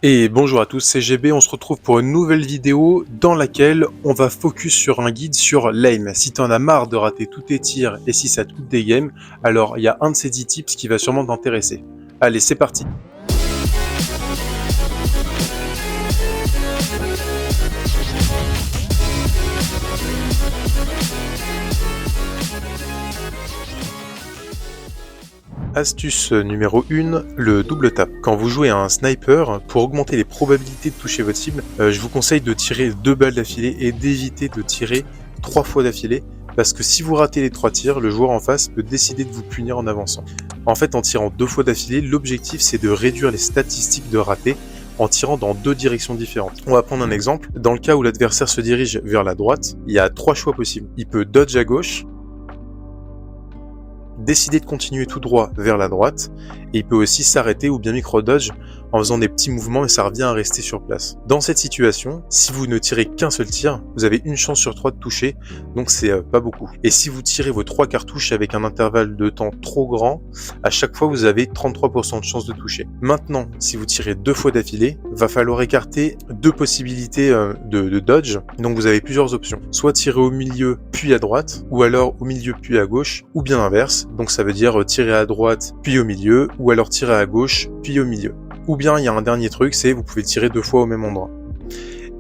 Et bonjour à tous, c'est GB, on se retrouve pour une nouvelle vidéo dans laquelle on va focus sur un guide sur l'aim. Si t'en as marre de rater tous tes tirs et si ça te coûte des games, alors il y a un de ces 10 tips qui va sûrement t'intéresser. Allez, c'est parti. Astuce numéro 1, le double tap. Quand vous jouez à un sniper, pour augmenter les probabilités de toucher votre cible, je vous conseille de tirer 2 balles d'affilée et d'éviter de tirer 3 fois d'affilée, parce que si vous ratez les 3 tirs, le joueur en face peut décider de vous punir en avançant. En fait, en tirant 2 fois d'affilée, l'objectif c'est de réduire les statistiques de raté en tirant dans 2 directions différentes. On va prendre un exemple. Dans le cas où l'adversaire se dirige vers la droite, il y a 3 choix possibles. Il peut dodge à gauche, décider de continuer tout droit vers la droite, et il peut aussi s'arrêter ou bien micro-dodge en faisant des petits mouvements et ça revient à rester sur place. Dans cette situation, si vous ne tirez qu'un seul tir, vous avez une chance sur 3 de toucher, donc c'est pas beaucoup. Et si vous tirez vos 3 cartouches avec un intervalle de temps trop grand, à chaque fois vous avez 33% de chance de toucher. Maintenant, si vous tirez 2 fois d'affilée, va falloir écarter 2 possibilités de dodge, donc vous avez plusieurs options. Soit tirer au milieu puis à droite, ou alors au milieu puis à gauche, ou bien l'inverse, donc ça veut dire tirer à droite puis au milieu, ou alors tirer à gauche puis au milieu. Ou bien il y a un dernier truc, c'est vous pouvez tirer 2 fois au même endroit.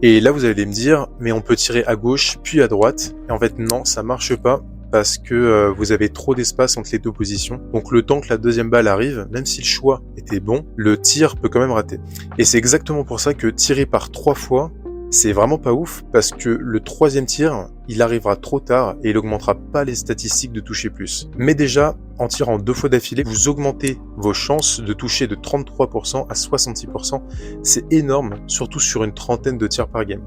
Et là vous allez me dire, mais on peut tirer à gauche puis à droite. Et en fait non, ça marche pas parce que vous avez trop d'espace entre les 2 positions. Donc le temps que la deuxième balle arrive, même si le choix était bon, le tir peut quand même rater. Et c'est exactement pour ça que tirer par 3 fois, c'est vraiment pas ouf, parce que le 3e tir, il arrivera trop tard et il augmentera pas les statistiques de toucher plus. Mais déjà, en tirant 2 fois d'affilée, vous augmentez vos chances de toucher de 33% à 66%. C'est énorme, surtout sur une trentaine de tirs par game.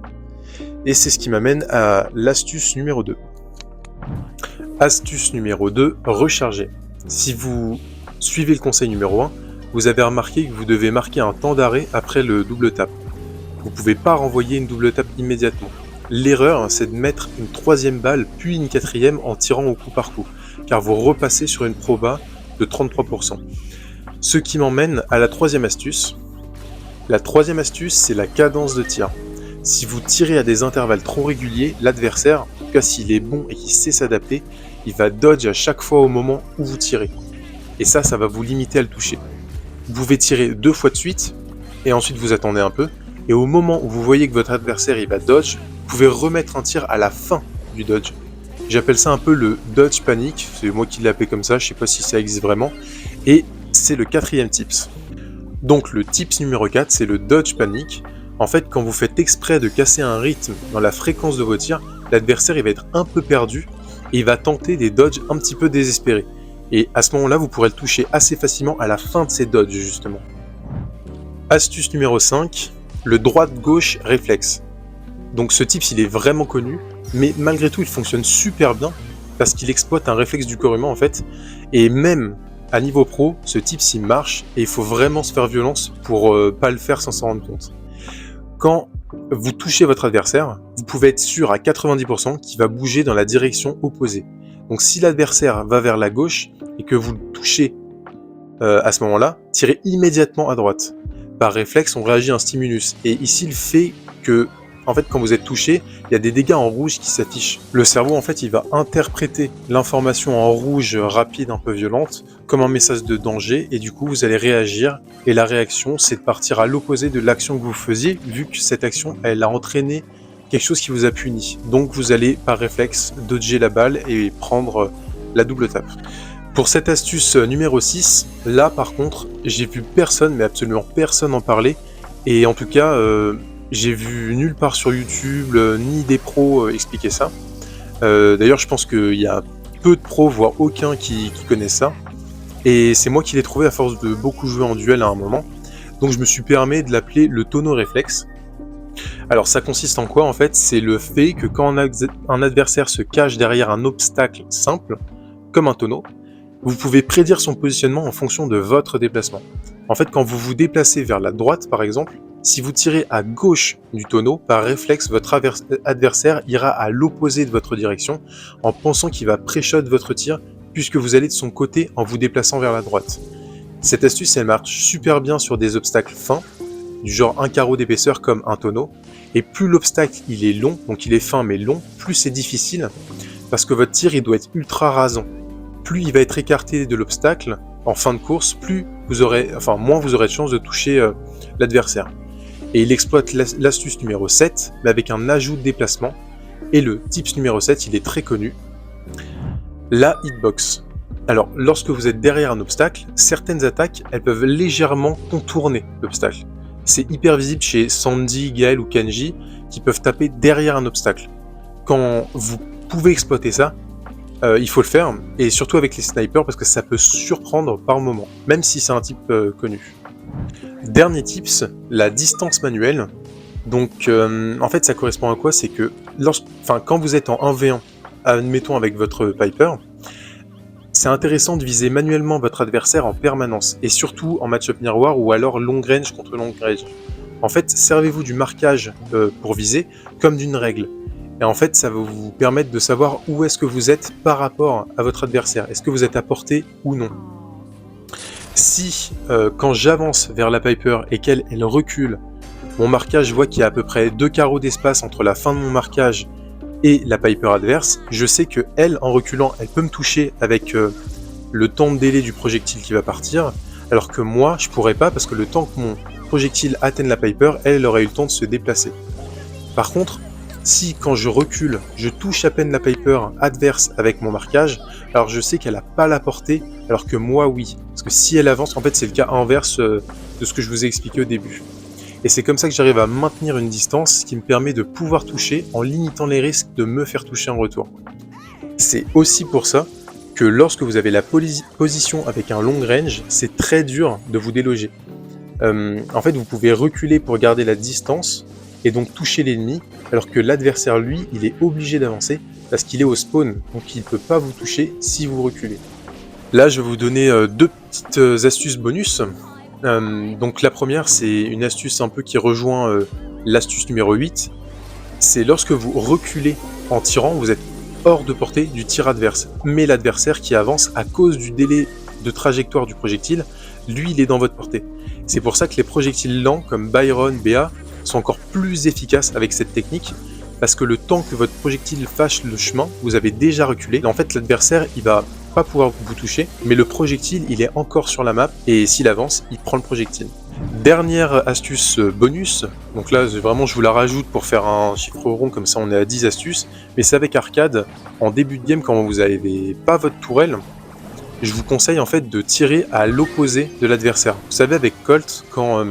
Et c'est ce qui m'amène à l'astuce numéro 2. Astuce numéro 2, recharger. Si vous suivez le conseil numéro 1, vous avez remarqué que vous devez marquer un temps d'arrêt après le double tap. Vous pouvez pas renvoyer une double tape immédiatement. L'erreur, c'est de mettre une 3e balle puis une 4e en tirant au coup par coup, car vous repassez sur une proba de 33%. Ce qui m'emmène à la 3e astuce. La 3e astuce, c'est la cadence de tir. Si vous tirez à des intervalles trop réguliers, l'adversaire, en tout cas s'il est bon et qu'il sait s'adapter, il va dodge à chaque fois au moment où vous tirez. Et ça va vous limiter à le toucher. Vous pouvez tirer 2 fois de suite, et ensuite vous attendez un peu, et au moment où vous voyez que votre adversaire il va dodge, vous pouvez remettre un tir à la fin du dodge. J'appelle ça un peu le dodge panic, c'est moi qui l'ai appelé comme ça, je sais pas si ça existe vraiment, et c'est le 4e tips. Donc le tips numéro 4, c'est le dodge panic. En fait, quand vous faites exprès de casser un rythme dans la fréquence de vos tirs, l'adversaire il va être un peu perdu, et il va tenter des dodges un petit peu désespérés. Et à ce moment-là, vous pourrez le toucher assez facilement à la fin de ces dodges justement. Astuce numéro 5, le droite-gauche réflexe. Donc ce tips il est vraiment connu, mais malgré tout il fonctionne super bien parce qu'il exploite un réflexe du corps humain en fait, et même à niveau pro, ce tips il marche et il faut vraiment se faire violence pour pas le faire sans s'en rendre compte. Quand vous touchez votre adversaire, vous pouvez être sûr à 90% qu'il va bouger dans la direction opposée. Donc si l'adversaire va vers la gauche et que vous le touchez à ce moment-là, tirez immédiatement à droite. Par réflexe, on réagit à un stimulus. Et ici, le fait que, en fait, quand vous êtes touché, il y a des dégâts en rouge qui s'affichent. Le cerveau, en fait, il va interpréter l'information en rouge rapide, un peu violente, comme un message de danger, et du coup, vous allez réagir. Et la réaction, c'est de partir à l'opposé de l'action que vous faisiez, vu que cette action, elle a entraîné quelque chose qui vous a puni. Donc, vous allez, par réflexe, dodger la balle et prendre la double tape. Pour cette astuce numéro 6, là par contre, j'ai vu personne, mais absolument personne en parler, et en tout cas, j'ai vu nulle part sur YouTube, ni des pros expliquer ça. D'ailleurs, je pense qu'il y a peu de pros, voire aucun qui connaissent ça, et c'est moi qui l'ai trouvé à force de beaucoup jouer en duel à un moment, donc je me suis permis de l'appeler le tonneau réflexe. Alors ça consiste en quoi en fait? C'est le fait que quand un adversaire se cache derrière un obstacle simple, comme un tonneau, vous pouvez prédire son positionnement en fonction de votre déplacement. En fait, quand vous vous déplacez vers la droite, par exemple, si vous tirez à gauche du tonneau, par réflexe, votre adversaire ira à l'opposé de votre direction en pensant qu'il va pré-shot votre tir puisque vous allez de son côté en vous déplaçant vers la droite. Cette astuce, elle marche super bien sur des obstacles fins du genre un carreau d'épaisseur comme un tonneau. Et plus l'obstacle il est long, donc il est fin mais long, plus c'est difficile, parce que votre tir il doit être ultra rasant. Plus il va être écarté de l'obstacle en fin de course, moins vous aurez de chance de toucher l'adversaire. Et il exploite l'astuce numéro 7, mais avec un ajout de déplacement. Et le tips numéro 7, il est très connu. La hitbox. Alors, lorsque vous êtes derrière un obstacle, certaines attaques, elles peuvent légèrement contourner l'obstacle. C'est hyper visible chez Sandy, Gaël ou Kenji, qui peuvent taper derrière un obstacle. Quand vous pouvez exploiter ça, il faut le faire, et surtout avec les snipers, parce que ça peut surprendre par moment, même si c'est un type connu. Dernier tips, la distance manuelle. Donc en fait ça correspond à quoi? C'est que quand vous êtes en 1v1, admettons avec votre Piper, c'est intéressant de viser manuellement votre adversaire en permanence, et surtout en match-up miroir ou alors long range contre long range. En fait, servez-vous du marquage pour viser comme d'une règle. Et en fait, ça va vous permettre de savoir où est-ce que vous êtes par rapport à votre adversaire. Est-ce que vous êtes à portée ou non? Si, quand j'avance vers la Piper et qu'elle recule, mon marquage voit qu'il y a à peu près 2 carreaux d'espace entre la fin de mon marquage et la Piper adverse, je sais que elle, en reculant, elle peut me toucher avec le temps de délai du projectile qui va partir, alors que moi, je pourrais pas parce que le temps que mon projectile atteigne la Piper, elle aurait eu le temps de se déplacer. Par contre, si quand je recule, je touche à peine la Piper adverse avec mon marquage, alors je sais qu'elle n'a pas la portée, alors que moi oui. Parce que si elle avance, en fait c'est le cas inverse de ce que je vous ai expliqué au début. Et c'est comme ça que j'arrive à maintenir une distance qui me permet de pouvoir toucher en limitant les risques de me faire toucher en retour. C'est aussi pour ça que lorsque vous avez la position avec un long range, c'est très dur de vous déloger. En fait, vous pouvez reculer pour garder la distance et donc toucher l'ennemi, alors que l'adversaire, lui, il est obligé d'avancer parce qu'il est au spawn, donc il ne peut pas vous toucher si vous reculez. Là, je vais vous donner 2 petites astuces bonus. Donc la première, c'est une astuce un peu qui rejoint l'astuce numéro 8. C'est lorsque vous reculez en tirant, vous êtes hors de portée du tir adverse. Mais l'adversaire qui avance à cause du délai de trajectoire du projectile, lui, il est dans votre portée. C'est pour ça que les projectiles lents comme Byron, BA sont encore plus efficaces avec cette technique, parce que le temps que votre projectile fasse le chemin, vous avez déjà reculé. En fait, l'adversaire, il va pas pouvoir vous toucher, mais le projectile, il est encore sur la map, et s'il avance, il prend le projectile. Dernière astuce bonus, donc là, vraiment, je vous la rajoute pour faire un chiffre rond, comme ça on est à 10 astuces, mais c'est avec arcade, en début de game, quand vous n'avez pas votre tourelle, je vous conseille en fait de tirer à l'opposé de l'adversaire. Vous savez, avec Colt, quand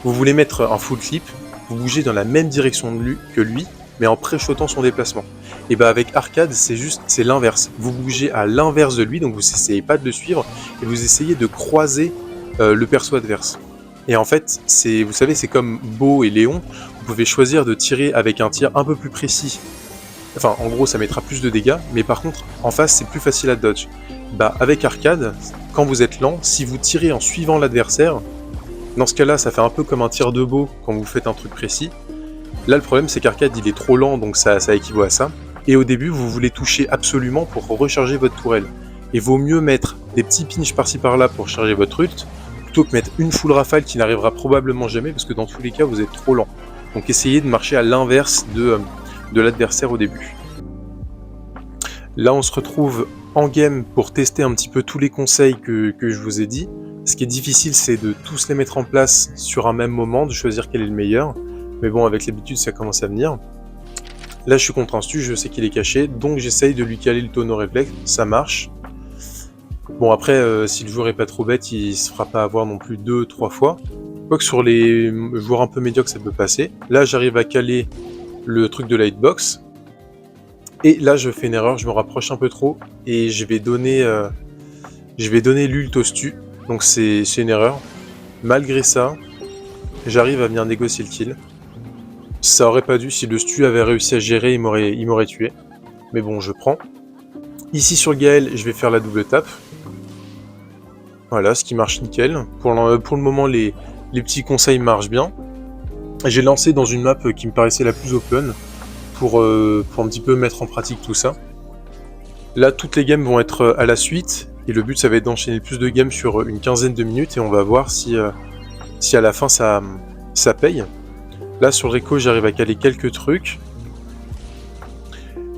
vous voulez mettre un full clip, vous bougez dans la même direction que lui, mais en pré-shotant son déplacement. Et bah avec arcade, c'est l'inverse. Vous bougez à l'inverse de lui, donc vous essayez pas de le suivre, et vous essayez de croiser le perso adverse. Et en fait, vous savez, c'est comme Beau et Léon, vous pouvez choisir de tirer avec un tir un peu plus précis. Enfin, en gros, ça mettra plus de dégâts, mais par contre, en face, c'est plus facile à dodge. Bah avec arcade, quand vous êtes lent, si vous tirez en suivant l'adversaire, dans ce cas-là, ça fait un peu comme un tir de Beau quand vous faites un truc précis. Là, le problème, c'est qu'arcade, il est trop lent, donc ça équivaut à ça. Et au début, vous voulez toucher absolument pour recharger votre tourelle. Et vaut mieux mettre des petits pinches par-ci par-là pour charger votre ult, plutôt que mettre une full rafale qui n'arrivera probablement jamais, parce que dans tous les cas, vous êtes trop lent. Donc essayez de marcher à l'inverse de l'adversaire au début. Là, on se retrouve en game pour tester un petit peu tous les conseils que je vous ai dit. Ce qui est difficile, c'est de tous les mettre en place sur un même moment, de choisir quel est le meilleur. Mais bon, avec l'habitude, ça commence à venir. Là, je suis contre un stu, je sais qu'il est caché, donc j'essaye de lui caler le tonneau réflexe, ça marche. Bon, après, si le joueur est pas trop bête, il se fera pas avoir non plus 2-3 fois. Quoique sur les joueurs un peu médiocres, ça peut passer. Là, j'arrive à caler le truc de la hitbox. Et là, je fais une erreur, je me rapproche un peu trop, et je vais donner l'ult au stu. Donc c'est une erreur. Malgré ça, j'arrive à venir négocier le kill. Ça aurait pas dû, si le stu avait réussi à gérer, il m'aurait tué. Mais bon, je prends. Ici sur Gaël, je vais faire la double tape. Voilà, ce qui marche nickel. Pour le moment, les petits conseils marchent bien. J'ai lancé dans une map qui me paraissait la plus open pour un petit peu mettre en pratique tout ça. Là, toutes les games vont être à la suite. Et le but, ça va être d'enchaîner le plus de games sur une quinzaine de minutes, et on va voir si à la fin ça ça paye. Là, sur le Reco, j'arrive à caler quelques trucs.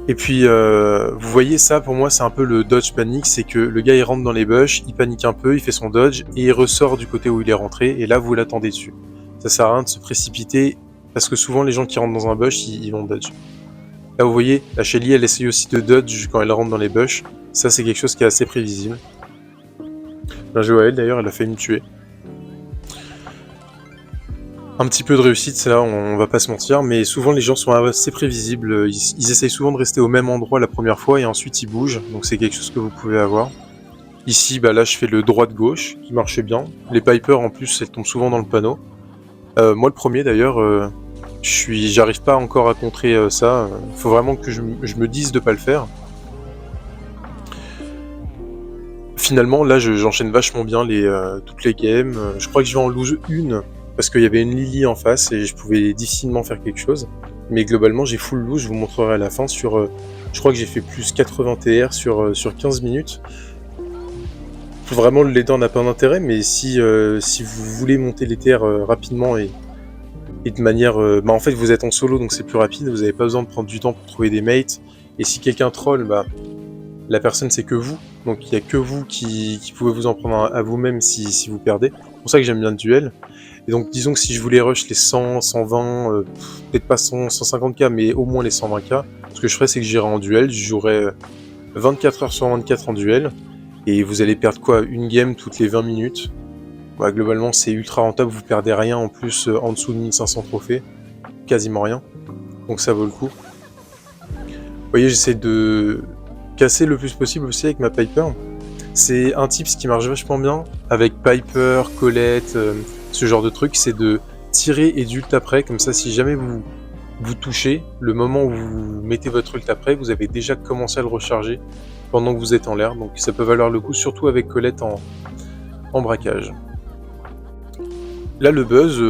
Et puis, vous voyez ça, pour moi, c'est un peu le dodge panique, c'est que le gars, il rentre dans les bush, il panique un peu, il fait son dodge, et il ressort du côté où il est rentré, et là, vous l'attendez dessus. Ça sert à rien de se précipiter, parce que souvent, les gens qui rentrent dans un bush, ils vont dodge. Là, vous voyez, la Shelly, elle essaye aussi de dodge quand elle rentre dans les bush. Ça, c'est quelque chose qui est assez prévisible. Bien joué à elle, d'ailleurs, elle a failli me tuer. Un petit peu de réussite, c'est là, on va pas se mentir, mais souvent les gens sont assez prévisibles, ils essayent souvent de rester au même endroit la première fois et ensuite ils bougent, donc c'est quelque chose que vous pouvez avoir. Ici, bah là je fais le droite-gauche, qui marchait bien. Les Pipers en plus, elles tombent souvent dans le panneau. Moi le premier d'ailleurs, j'arrive pas encore à contrer ça, faut vraiment que je me dise de pas le faire. Finalement, là j'enchaîne vachement bien toutes les games, je crois que je vais en lose une, parce qu'il y avait une Lily en face et je pouvais difficilement faire quelque chose. Mais globalement, j'ai full lose, je vous montrerai à la fin sur... je crois que j'ai fait plus 80 TR sur 15 minutes. Vraiment, le leader n'a pas d'intérêt, mais si vous voulez monter les TR rapidement et de manière... bah en fait, vous êtes en solo, donc c'est plus rapide, vous n'avez pas besoin de prendre du temps pour trouver des mates. Et si quelqu'un troll, bah la personne c'est que vous. Donc il n'y a que vous qui pouvez vous en prendre à vous-même si vous perdez. C'est pour ça que j'aime bien le duel. Et donc disons que si je voulais rush les 100, 120, peut-être pas 100, 150k, mais au moins les 120k, ce que je ferais c'est que j'irais en duel, je jouerais 24 heures sur 24 en duel, et vous allez perdre quoi, une game toutes les 20 minutes. Bah, globalement c'est ultra rentable, vous perdez rien en plus en dessous de 1500 trophées, quasiment rien, donc ça vaut le coup. Vous voyez, j'essaie de casser le plus possible aussi avec ma Piper. C'est un tips qui marche vachement bien avec Piper, Colette, ce genre de truc, c'est de tirer et d'ult après, comme ça si jamais vous touchez, le moment où vous mettez votre ult après, vous avez déjà commencé à le recharger pendant que vous êtes en l'air, donc ça peut valoir le coup, surtout avec Colette en braquage. Là le buzz,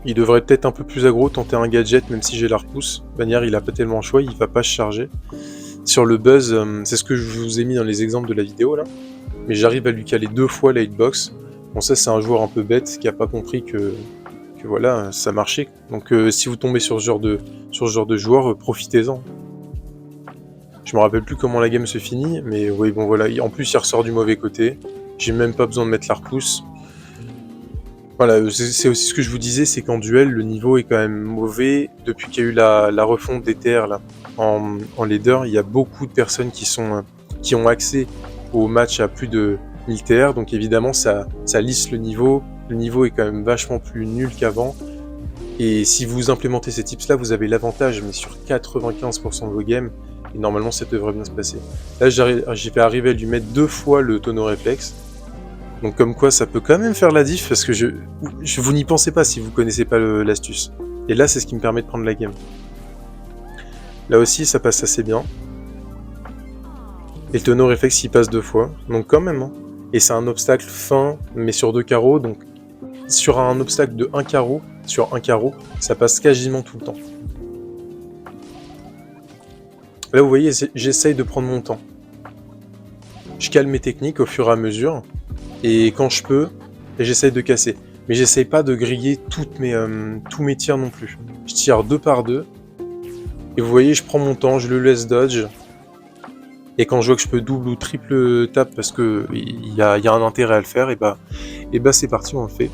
il devrait peut-être un peu plus aggro, tenter un gadget même si j'ai la repousse. De manière, il a pas tellement le choix, il va pas se charger. Sur le buzz, c'est ce que je vous ai mis dans les exemples de la vidéo là, mais j'arrive à lui caler 2 fois la hitbox. Bon, ça c'est un joueur un peu bête qui a pas compris que voilà, ça marchait. Donc si vous tombez sur ce genre de joueur, profitez-en. Je me rappelle plus comment la game se finit, mais oui, bon voilà, en plus il ressort du mauvais côté. J'ai même pas besoin de mettre la repousse. Voilà, c'est aussi ce que je vous disais, c'est qu'en duel, le niveau est quand même mauvais. Depuis qu'il y a eu la refonte des TR là, en leader, il y a beaucoup de personnes qui ont accès au match à plus de 1000 TR, donc évidemment ça lisse le niveau. Le niveau est quand même vachement plus nul qu'avant. Et si vous implémentez ces tips là, vous avez l'avantage, mais sur 95% de vos games, et normalement ça devrait bien se passer. Là j'ai fait arriver à lui mettre 2 fois le tonneau réflexe. Donc comme quoi ça peut quand même faire la diff, parce que vous n'y pensez pas si vous connaissez pas l'astuce. Et là c'est ce qui me permet de prendre la game. Là aussi ça passe assez bien. Et le tonneau réflexe il passe 2 fois, donc quand même. Hein. Et c'est un obstacle fin, mais sur 2 carreaux, donc sur un obstacle de 1 carreau, sur un carreau, ça passe quasiment tout le temps. Là vous voyez, j'essaye de prendre mon temps. Je cale mes techniques au fur et à mesure. Et quand je peux, j'essaye de casser. Mais j'essaye pas de griller tous mes tirs non plus. Je tire 2 par 2. Et vous voyez, je prends mon temps, je le laisse dodge. Et quand je vois que je peux double ou triple tap parce que il y a un intérêt à le faire, et bah c'est parti, on le fait.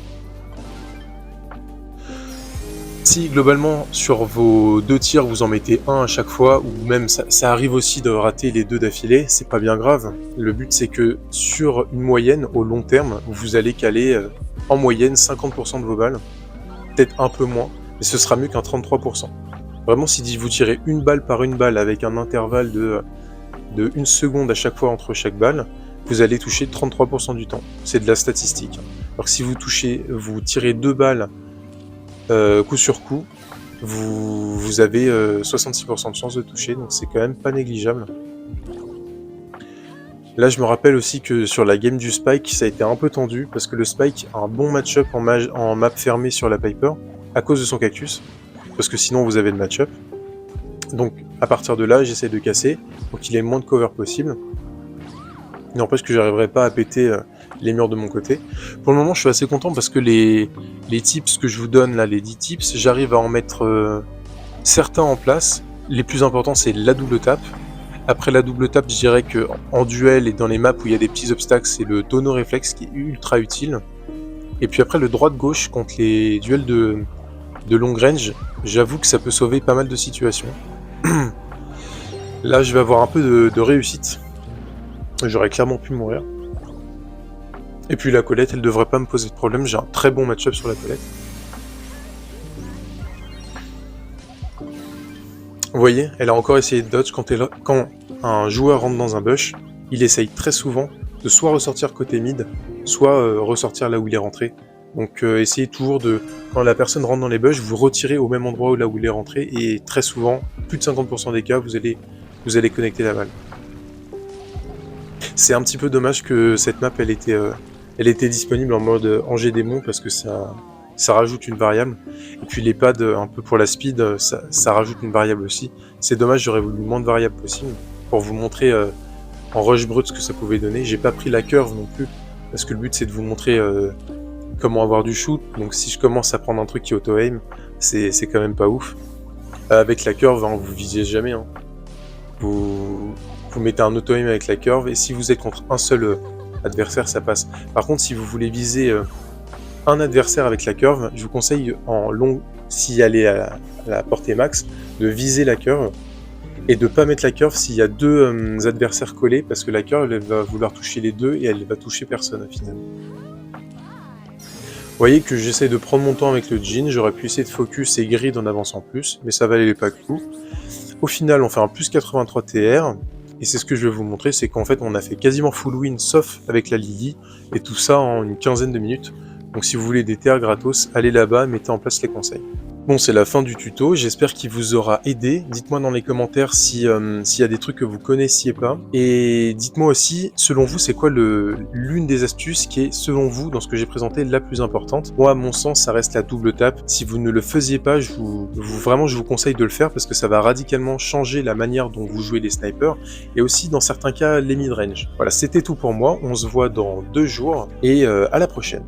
Si globalement sur vos 2 tirs vous en mettez un à chaque fois, ou même ça arrive aussi de rater les 2 d'affilée, c'est pas bien grave. Le but c'est que sur une moyenne, au long terme, vous allez caler en moyenne 50% de vos balles. Peut-être un peu moins, mais ce sera mieux qu'un 33%. Vraiment si vous tirez une balle par une balle avec un intervalle de 1 seconde à chaque fois entre chaque balle, vous allez toucher 33% du temps. C'est de la statistique. Alors que si vous tirez 2 balles coup sur coup, vous avez 66% de chance de toucher, donc c'est quand même pas négligeable. Là je me rappelle aussi que sur la game du Spike, ça a été un peu tendu, parce que le Spike a un bon match-up en map fermée sur la Piper, à cause de son cactus, parce que sinon vous avez le match-up. Donc à partir de là, j'essaie de casser, pour qu'il ait le moins de cover possible. Il n'empêche que j'arriverai pas à péter les murs de mon côté. Pour le moment, je suis assez content parce que les tips que je vous donne là, les 10 tips, j'arrive à en mettre certains en place. Les plus importants, c'est la double tape. Après la double tape, je dirais que en duel et dans les maps où il y a des petits obstacles, c'est le tonneau réflexe qui est ultra utile. Et puis après, le droite-gauche contre les duels de long range, j'avoue que ça peut sauver pas mal de situations. Là, je vais avoir un peu de réussite. J'aurais clairement pu mourir. Et puis la Colette, elle devrait pas me poser de problème. J'ai un très bon match-up sur la Colette. Vous voyez, elle a encore essayé de dodge quand un joueur rentre dans un bush. Il essaye très souvent de soit ressortir côté mid, soit ressortir là où il est rentré. Donc essayez toujours de, quand la personne rentre dans les bush, vous retirez au même endroit là où il est rentré, et très souvent, plus de 50% des cas, vous allez connecter la balle. C'est un petit peu dommage que cette map elle était disponible en mode Angers Démon parce que ça rajoute une variable. Et puis les pads, un peu pour la speed, ça rajoute une variable aussi. C'est dommage, j'aurais voulu moins de variables possibles pour vous montrer en rush brut ce que ça pouvait donner. J'ai pas pris la curve non plus parce que le but c'est de vous montrer comment avoir du shoot. Donc si je commence à prendre un truc qui auto-aim, c'est quand même pas ouf. Avec la curve, hein, vous visez jamais. Hein. Vous mettez un auto-aim avec la curve, et si vous êtes contre un seul adversaire, ça passe. Par contre, si vous voulez viser un adversaire avec la curve, je vous conseille en long, si elle est à la portée max, de viser la curve, et de pas mettre la curve s'il y a deux adversaires collés, parce que la curve, elle va vouloir toucher les deux, et elle va toucher personne, finalement. Vous voyez que j'essaie de prendre mon temps avec le Jhin, j'aurais pu essayer de focus et grid en avançant plus, mais ça valait pas le coup. Au final, on fait un plus 83 TR, et c'est ce que je vais vous montrer, c'est qu'en fait, on a fait quasiment full win, sauf avec la Lily, et tout ça en une quinzaine de minutes. Donc si vous voulez des TR gratos, allez là-bas, mettez en place les conseils. Bon, c'est la fin du tuto, j'espère qu'il vous aura aidé. Dites-moi dans les commentaires s'il y a des trucs que vous connaissiez pas. Et dites-moi aussi, selon vous, c'est quoi l'une des astuces qui est, selon vous, dans ce que j'ai présenté, la plus importante. Moi, à mon sens, ça reste la double tape. Si vous ne le faisiez pas, je vous conseille de le faire parce que ça va radicalement changer la manière dont vous jouez les snipers et aussi, dans certains cas, les mid-range. Voilà, c'était tout pour moi. On se voit dans 2 jours et à la prochaine.